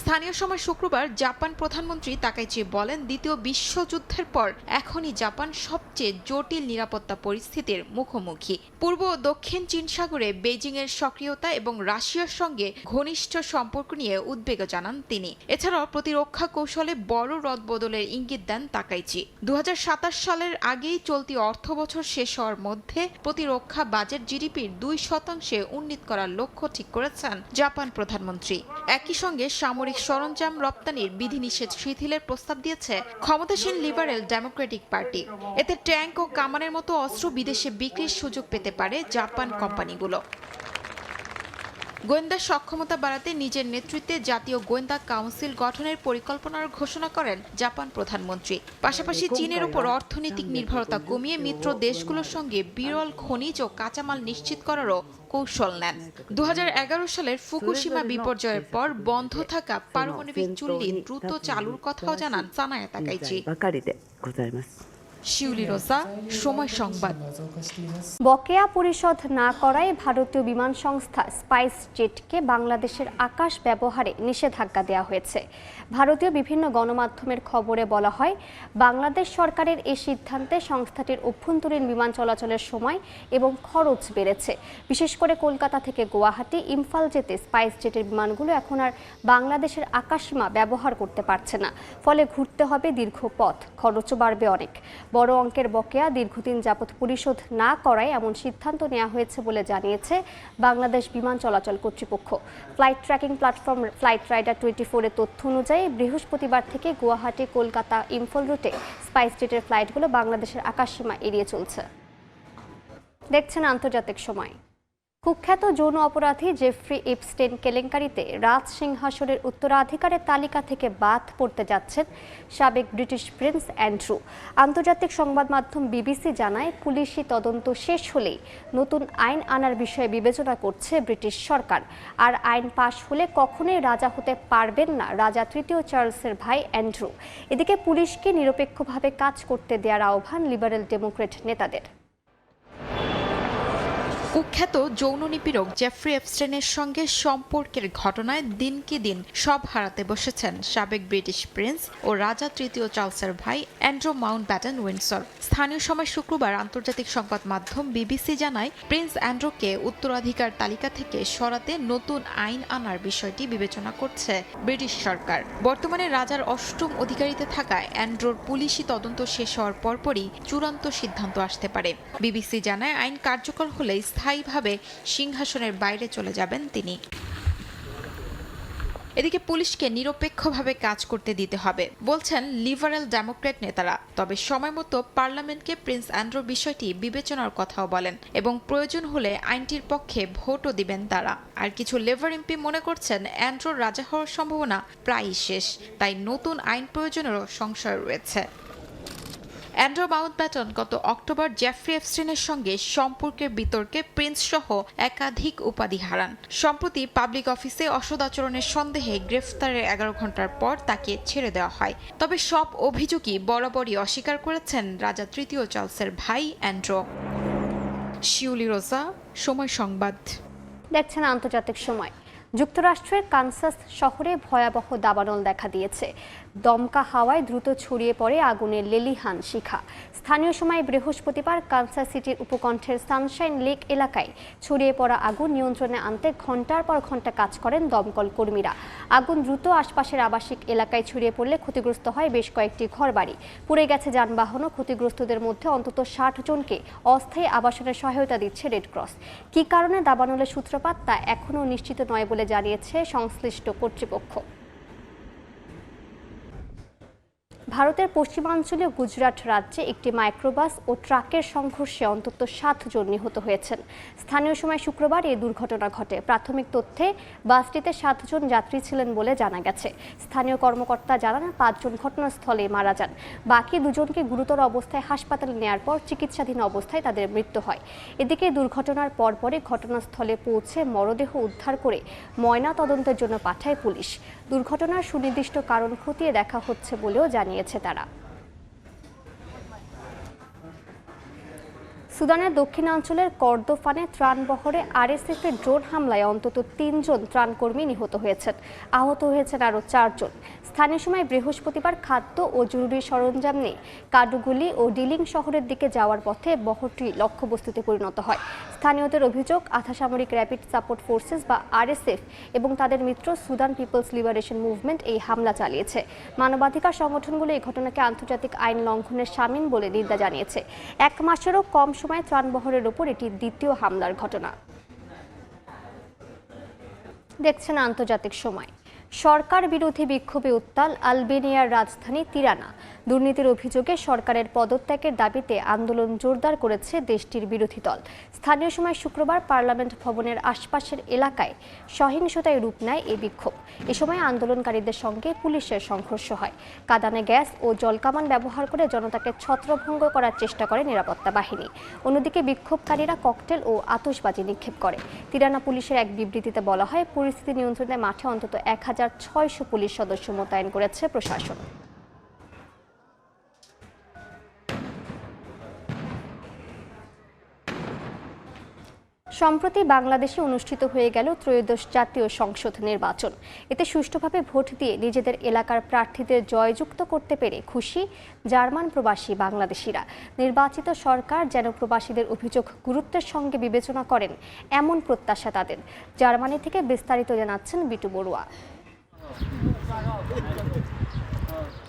স্থানীয় সময় শুক্রবার জাপান প্রধানমন্ত্রী তাকাইচি বলেন, দ্বিতীয় বিশ্বযুদ্ধের পর এখনই জাপান সবচেয়ে জটিল নিরাপত্তা পরিস্থিতির মুখোমুখি। পূর্ব ও দক্ষিণ চীন সাগরে বেইজিংয়ের সক্রিয়তা এবং রাশিয়ার সঙ্গে ঘনিষ্ঠ সম্পর্ক নিয়ে উদ্বেগ জানান তিনি। এছাড়াও প্রতিরক্ষা কৌশলে বড় রদবদলের ইঙ্গিত দেন তাকাইচি। 2027 সালের আগেই চলতি অর্থবছর শেষ হওয়ার মধ্যে প্রতিরক্ষা বাজেট জিডিপির 2% উন্নীত করার লক্ষ্য ঠিক করেছেন জাপান প্রধানমন্ত্রী। একই সঙ্গে সামরিক সরঞ্জাম রপ্তানির বিধিনিষেধ শিথিলের প্রস্তাব দিয়েছে ক্ষমতাসীন লিবারেল ডেমোক্রেটিক পার্টি। এতে ট্যাঙ্ক ও কামানের মতো অস্ত্র বিদেশে বিক্রির সুযোগ পেতে পারে জাপান কোম্পানিগুলো। গোয়েন্দা সক্ষমতা বাড়াতে নিজের নেতৃত্বে জাতীয় গোয়েন্দা কাউন্সিল গঠনের পরিকল্পনার ঘোষণা করেন জাপান প্রধানমন্ত্রী। পাশাপাশি চীনের উপর অর্থনৈতিক নির্ভরতা কমিয়ে মিত্র দেশগুলোর সঙ্গে বিরল খনিজ ও কাঁচামাল নিশ্চিত করারও কৌশল নেন। 2011 সালের ফুকুশিমা বিপর্যয়ের পর বন্ধ থাকা পারমাণবিক চুল্লি দ্রুত চালুর কথাও জানান সানায়ে তাকাইচি। শিউলি রোজা, সময় সংবাদ। বকেয়া পরিশোধ না করায় ভারতীয় বিমান সংস্থা স্পাইস জেটকে বাংলাদেশের আকাশ ব্যবহারে নিষেধাজ্ঞা দেওয়া হয়েছে। ভারতীয় বিভিন্ন গণমাধ্যমের খবরে বলা হয়, বাংলাদেশ সরকারের এই সিদ্ধান্তে সংস্থাটির অভ্যন্তরীণ বিমান চলাচলের সময় এবং খরচ বেড়েছে। বিশেষ করে কলকাতা থেকে গুয়াহাটি, ইম্ফল যেতে স্পাইস জেটের বিমানগুলো এখন আর বাংলাদেশের আকাশসীমা ব্যবহার করতে পারছে না। ফলে ঘুরতে হবে দীর্ঘ পথ, খরচও বাড়বে অনেক। বড় অঙ্কের বকেয়া দীর্ঘদিন যাবৎ পরিশোধ না করায় এমন সিদ্ধান্ত নেওয়া হয়েছে বলে জানিয়েছে বাংলাদেশ বিমান চলাচল কর্তৃপক্ষ। Flight tracking platform flight radar 24 এর তথ্য অনুযায়ী বৃহস্পতিবার থেকে গুয়াহাটি, কলকাতা, ইম্ফল রুটে স্পাইস জেটের ফ্লাইটগুলো বাংলাদেশের আকাশসীমা এড়িয়ে চলছে। দেখছেন আন্তর্জাতিক সময়। কুখ্যাত যৌন অপরাধী জেফ্রি ইপস্টেইন কেলেঙ্কারিতে রাজ সিংহাসনের উত্তরাধিকারের তালিকা থেকে বাদ পড়তে যাচ্ছেন সাবেক ব্রিটিশ প্রিন্স অ্যান্ড্রু। আন্তর্জাতিক সংবাদ মাধ্যম বিবিসি জানায়, পুলিশি তদন্ত শেষ হলেই নতুন আইন আনার বিষয়ে বিবেচনা করছে ব্রিটিশ সরকার। আর আইন পাশ হলে কখনোই রাজা হতে পারবেন না রাজা তৃতীয় চার্লসের ভাই অ্যান্ড্রু। এদিকে পুলিশকে নিরপেক্ষভাবে কাজ করতে দেওয়ার আহ্বান লিবারেল ডেমোক্রেট নেতাদের। কুখ্যাত যৌন নিপীড়ক জেফ্রি এপস্টেইনের সঙ্গে সম্পর্কের ঘটনায় দিনকে দিন সব হারাতে বসেছেন সাবেক ব্রিটিশ প্রিন্স ও রাজা তৃতীয় চার্লসের ভাই অ্যান্ড্রু মাউন্টব্যাটেন উইন্ডসর। স্থানীয় সময় শুক্রবার আন্তর্জাতিক সংবাদ মাধ্যম বিবিসি জানায়, প্রিন্স অ্যান্ড্রুকে উত্তরাধিকার তালিকা থেকে সরাতে নতুন আইন আনার বিষয়টি বিবেচনা করছে ব্রিটিশ সরকার। বর্তমানে রাজার অষ্টম অধিকারিতে থাকা অ্যান্ড্রুর পুলিশি তদন্ত শেষ হওয়ার পরপরই চূড়ান্ত সিদ্ধান্ত আসতে পারে। বিবিসি জানায়, আইন কার্যকর হলে স্থায়ীভাবে সিংহাসনের বাইরে চলে যাবেন তিনি। এদিকে পুলিশকে নিরপেক্ষভাবে কাজ করতে দিতে হবে বলছেন লিবারেল ডেমোক্রেট নেতারা। তবে সময়মতো পার্লামেন্টকে প্রিন্স অ্যান্ড্রুর বিষয়টি বিবেচনার কথাও বলেন এবং প্রয়োজন হলে আইনটির পক্ষে ভোটও দিবেন তারা। আর কিছু লেবার এমপি মনে করছেন অ্যান্ড্রুর রাজা হওয়ার সম্ভাবনা প্রায়ই শেষ, তাই নতুন আইন প্রয়োজনেরও সংশয় রয়েছে। অ্যান্ড্রু মাউন্টব্যাটেন গত অক্টোবর জেফ্রি এপস্টিনের সঙ্গে সম্পর্কের বিতর্কে প্রিন্স সহ একাধিক উপাধি হারান। সম্প্রতি পাবলিক অফিসে অসদাচরণের সন্দেহে গ্রেফতারের 11 ঘন্টার পর তাকে ছেড়ে দেওয়া হয়। তবে সব অভিযোগই বরাবরই অস্বীকার করেছেন রাজা তৃতীয় চার্লসের ভাই অ্যান্ড্রু। শিউলি রোজা, সময় সংবাদ। দেখছেন আন্তর্জাতিক সময়। যুক্তরাষ্ট্রের কানসাস শহরে ভয়াবহ দাবানল দেখা দিয়েছে। দমকা হাওয়ায় দ্রুত ছড়িয়ে পড়ে আগুনের লেলিহান শিখা। স্থানীয় সময় বৃহস্পতিবার কানসাস সিটির উপকণ্ঠের সানশাইন লেক এলাকায় ছড়িয়ে পড়া আগুন নিয়ন্ত্রণে আনতে ঘণ্টার পর ঘণ্টা কাজ করেন দমকল কর্মীরা। আগুন দ্রুত আশপাশের আবাসিক এলাকায় ছড়িয়ে পড়লে ক্ষতিগ্রস্ত হয় বেশ কয়েকটি ঘরবাড়ি। পুড়ে গেছে যানবাহনও। ক্ষতিগ্রস্তদের মধ্যে অন্তত 60 জনকে অস্থায়ী আবাসনের সহায়তা দিচ্ছে রেড ক্রস। কী কারণে দাবানলের সূত্রপাত তা এখনও নিশ্চিত নয় বলে জানিয়েছে সংশ্লিষ্ট কর্তৃপক্ষ। ভারতের পশ্চিমাঞ্চলীয় গুজরাট রাজ্যে একটি মাইক্রোবাস ও ট্রাকের সংঘর্ষে অন্তত 7 জন নিহত হয়েছেন। স্থানীয় সময় শুক্রবার এই দুর্ঘটনা ঘটে। প্রাথমিক তথ্যে বাসটিতে 7 জন যাত্রী ছিলেন বলে জানা গেছে। স্থানীয় কর্মকর্তা জানান 5 জন ঘটনাস্থলেই মারা যান। বাকি 2 জনকে গুরুতর অবস্থায় হাসপাতালে নেয়ার পর চিকিৎসাধীন অবস্থায় তাদের মৃত্যু হয়। এদিকে দুর্ঘটনার পরপরই ঘটনাস্থলে পৌঁছে মরদেহ উদ্ধার করে ময়না তদন্তের জন্য পাঠায় পুলিশ। দুর্ঘটনার সুনির্দিষ্ট কারণ খতিয়ে দেখা হচ্ছে বলেও জানিয়েছে তারা। সুদানের দক্ষিণাঞ্চলের কর্দোফানে ত্রাণবহরে আরএসএফের ড্রোন হামলায় অন্তত 3 জন ত্রাণকর্মী নিহত হয়েছেন। আহত হয়েছেন আরও 4 জন। স্থানীয় সময় বৃহস্পতিবার খাদ্য ও জরুরি সরঞ্জাম নিয়ে কাডুগুলি ও ডিলিং শহরের দিকে যাওয়ার পথে বহরটি লক্ষ্যবস্তুতে পরিণত হয়। স্থানীয়দের অভিযোগ, আধাসামরিক র্যাপিড সাপোর্ট ফোর্সেস বা আরএসএফ এবং তাদের মিত্র সুদান পিপলস লিবারেশন মুভমেন্ট এই হামলা চালিয়েছে। মানবাধিকার সংগঠনগুলো এই ঘটনাকে আন্তর্জাতিক আইন লঙ্ঘনের শামিল বলে নিন্দা জানিয়েছে। 1 মাসেরও কম সময় ত্রাণবহরের ওপর এটি দ্বিতীয় হামলার ঘটনা। দেখছেন আন্তর্জাতিক সময়। সরকার বিরোধী বিক্ষোভে উত্তাল আলবেনিয়ার রাজধানী তিরানা। দুর্নীতির অভিযোগে সরকারের পদত্যাগের দাবিতে আন্দোলন জোরদার করেছে দেশটির বিরোধী দল। স্থানীয় সময় শুক্রবার পার্লামেন্ট ভবনের আশপাশের এলাকায় সহিংসতায় রূপ নেয় এই বিক্ষোভ। এ সময় আন্দোলনকারীদের সঙ্গে পুলিশের সংঘর্ষ হয়। কাঁদানে গ্যাস ও জলকামান ব্যবহার করে জনতাকে ছত্রভঙ্গ করার চেষ্টা করে নিরাপত্তা বাহিনী। অন্যদিকে বিক্ষোভকারীরা ককটেল ও আতশবাজি নিক্ষেপ করে। তিরানা পুলিশের এক বিবৃতিতে বলা হয়, পরিস্থিতি নিয়ন্ত্রণে মাঠে অন্তত 1600 পুলিশ সদস্য মোতায়েন করেছে প্রশাসন। সম্প্রতি বাংলাদেশে অনুষ্ঠিত হয়ে গেল ত্রয়োদশ জাতীয় সংসদ নির্বাচন। এতে সুষ্ঠুভাবে ভোট দিয়ে নিজেদের এলাকার প্রার্থীদের জয়যুক্ত করতে পেরে খুশি জার্মান প্রবাসী বাংলাদেশিরা। নির্বাচিত সরকার যেন প্রবাসীদের অভিযোগ গুরুত্বের সঙ্গে বিবেচনা করেন, এমন প্রত্যাশা তাদের। জার্মানি থেকে বিস্তারিত জানাচ্ছেন বিটু বড়ুয়া।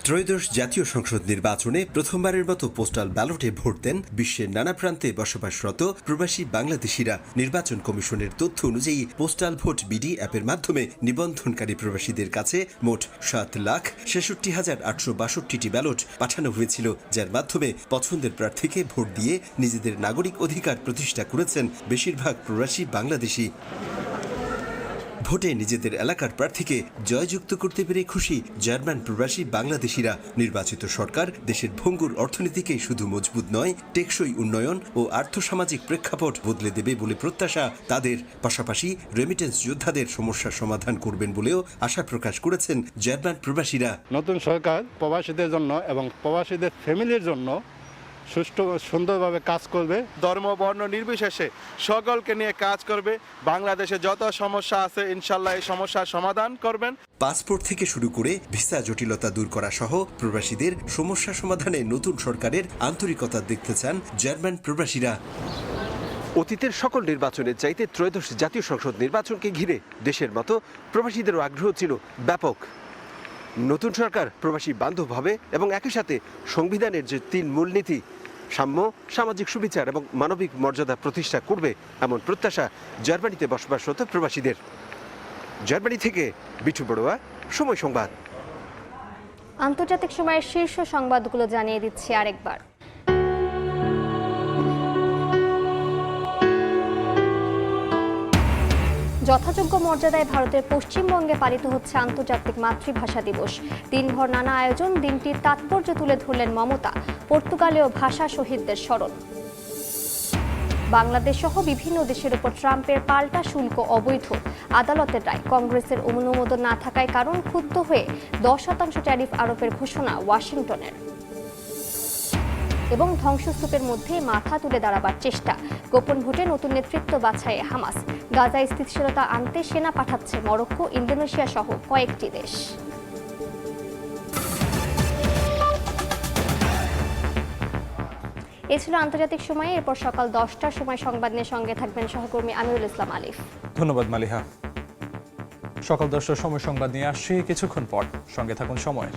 ত্রয়োদশ জাতীয় সংসদ নির্বাচনে প্রথমবারের মতো পোস্টাল ব্যালটে ভোট দেন বিশ্বের নানা প্রান্তে বসবাসরত প্রবাসী বাংলাদেশিরা। নির্বাচন কমিশনের তথ্য অনুযায়ী পোস্টাল ভোট বিডি অ্যাপের মাধ্যমে নিবন্ধনকারী প্রবাসীদের কাছে মোট 7,66,862টি ব্যালট পাঠানো হয়েছিল, যার মাধ্যমে পছন্দের প্রার্থীকে ভোট দিয়ে নিজেদের নাগরিক অধিকার প্রতিষ্ঠা করেছেন বেশিরভাগ প্রবাসী বাংলাদেশি। ভোটে নিজেদের এলাকার প্রার্থীকে জয়যুক্ত করতে পেরে খুশি জার্মান প্রবাসী বাংলাদেশিরা। নির্বাচিত সরকার দেশের ভঙ্গুর অর্থনীতিকে শুধু মজবুত নয়, টেকসই উন্নয়ন ও আর্থসামাজিক প্রেক্ষাপট বদলে দেবে বলে প্রত্যাশা তাদের। পাশাপাশি রেমিটেন্স যোদ্ধাদের সমস্যার সমাধান করবেন বলেও আশা প্রকাশ করেছেন জার্মান প্রবাসীরা। নতুন সরকার প্রবাসীদের জন্য এবং প্রবাসীদের ফ্যামিলির জন্য সুষ্ঠু সুন্দরভাবে কাজ করবে। ধর্ম বর্ণ নির্বিশেষে সকলকে নিয়ে কাজ করবে। বাংলাদেশে যত সমস্যা আছে ইনশাল্লাহ এই সমস্যার সমাধান করবেন। পাসপোর্ট থেকে শুরু করে ভিসা জটিলতা দূর করা সহ প্রবাসীদের সমস্যা সমাধানে নতুন সরকারের আন্তরিকতা দেখতে চান জার্মান প্রবাসীরা। অতীতের সকল নির্বাচনের চাইতে ত্রয়োদশ জাতীয় সংসদ নির্বাচনকে ঘিরে দেশের মতো প্রবাসীদেরও আগ্রহ ছিল ব্যাপক। নতুন সরকার প্রবাসী বান্ধব হবে এবং একই সাথে সংবিধানের যে 3 মূলনীতি সাম্য, সামাজিক সুবিচার এবং মানবিক মর্যাদা প্রতিষ্ঠা করবে, এমন প্রত্যাশা জার্মানিতে বসবাসরত প্রবাসীদের। জার্মানি থেকে বিটু বড়ুয়া, সময় সংবাদ। আন্তর্জাতিক সময়ের শীর্ষ সংবাদগুলো জানিয়ে দিচ্ছি আরেকবার। যথাযোগ্য মর্যাদায় ভারতের পশ্চিমবঙ্গে পালিত হচ্ছে আন্তর্জাতিক মাতৃভাষা দিবস। দিনভর নানা আয়োজন, দিনটির তাৎপর্য তুলে ধরলেন মমতা। পর্তুগালেও ভাষা শহীদদের স্মরণ। বাংলাদেশ সহ বিভিন্ন দেশের উপর ট্রাম্পের পাল্টা শুল্ক অবৈধ, আদালতের রায়। কংগ্রেসের অনুমোদন না থাকায় কারণ ক্ষুব্ধ হয়ে 10% ট্যারিফ আরোপের ঘোষণা ওয়াশিংটনের। এবং ধ্বংসস্তূপের মধ্যে মাথা তুলে দাঁড়াবার চেষ্টা, গোপন ভোটে নতুন নেতৃত্ব বাছায় হামাস। গাজায় স্থিতিশীলতা আনতে সেনা পাঠাচ্ছে মরক্কো, ইন্দোনেশিয়া সহ কয়েকটি দেশ। এ ছিল আন্তর্জাতিক সময়ে। এরপর সকাল 10টার সময় সংবাদ নিয়ে সঙ্গে থাকবেন সহকর্মী আমিরুল ইসলাম আলিফ। ধন্যবাদ মালিহা। সকাল 10টার সময় সংবাদ নিয়ে আসছি কিছুক্ষণ পর, সঙ্গে থাকুন সময়ের।